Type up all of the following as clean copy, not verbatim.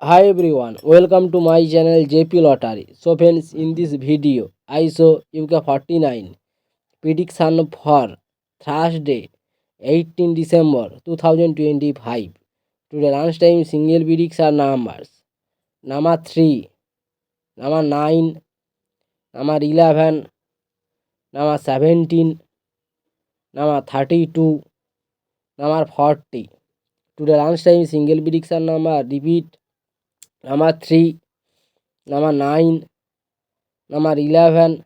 Hi everyone, welcome to my channel JP Lottery. So friends, in this video, I show UK49 prediction for Thursday, 18 December 2025. Today lunchtime single prediction numbers. Number 3, number 9, number 11, number 17, number 32, number 40. Today lunchtime single prediction number repeat. Number 3, number 9, number 11,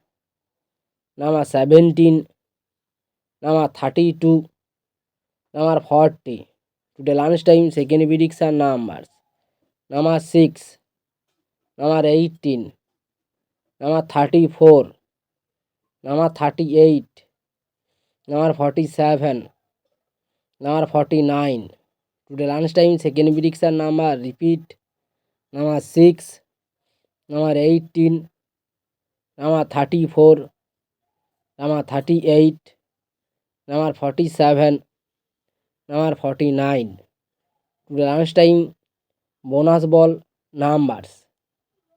number 17, number 32, number 40. Today lunchtime second prediction numbers. Number 6, number 18, number 34, number 38, number 47, number 49. Today lunchtime second prediction number repeat. Number 6, number 18, number 34, number 38, number 47, number 49. Today lunchtime bonus ball numbers.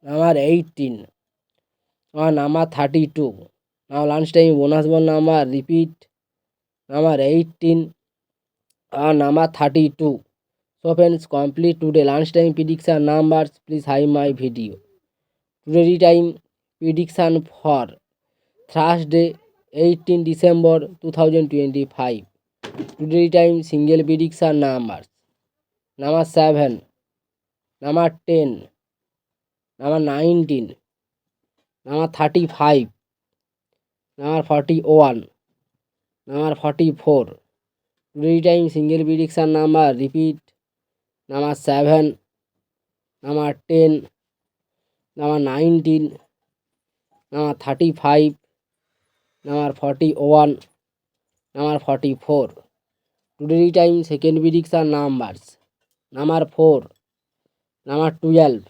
Number 18 or number 32. Now lunchtime bonus ball number repeat. Number 18 or number 32. So friends, complete today lunchtime prediction numbers. Please hide my video. Today time prediction for Thursday 18 December 2025. Today time single prediction numbers. Number 7, number 10, number 19, number 35, number 41, number 44. Today time single prediction number repeat. Number 7, number 10, number 19, number 35, number 41, number 44. Today time second prediction numbers. Number 4, number 12,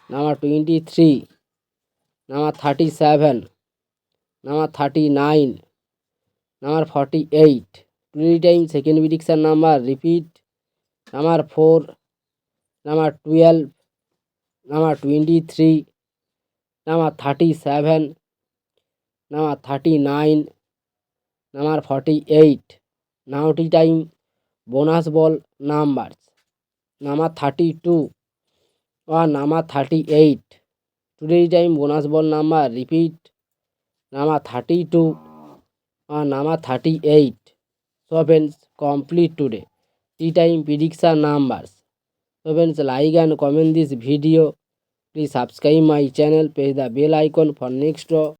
number 23, number 37, number 39, number 48. Today time second prediction number repeat. Number 4, number 12, number 23, number 37, number 39, number 48. Now tea time bonus ball numbers. Number 32 or number 38. Today time bonus ball number repeat. Number 32 or number 38. So friends, complete today tea time prediction numbers. So friends, like and comment this video. Please subscribe my channel, press the bell icon for next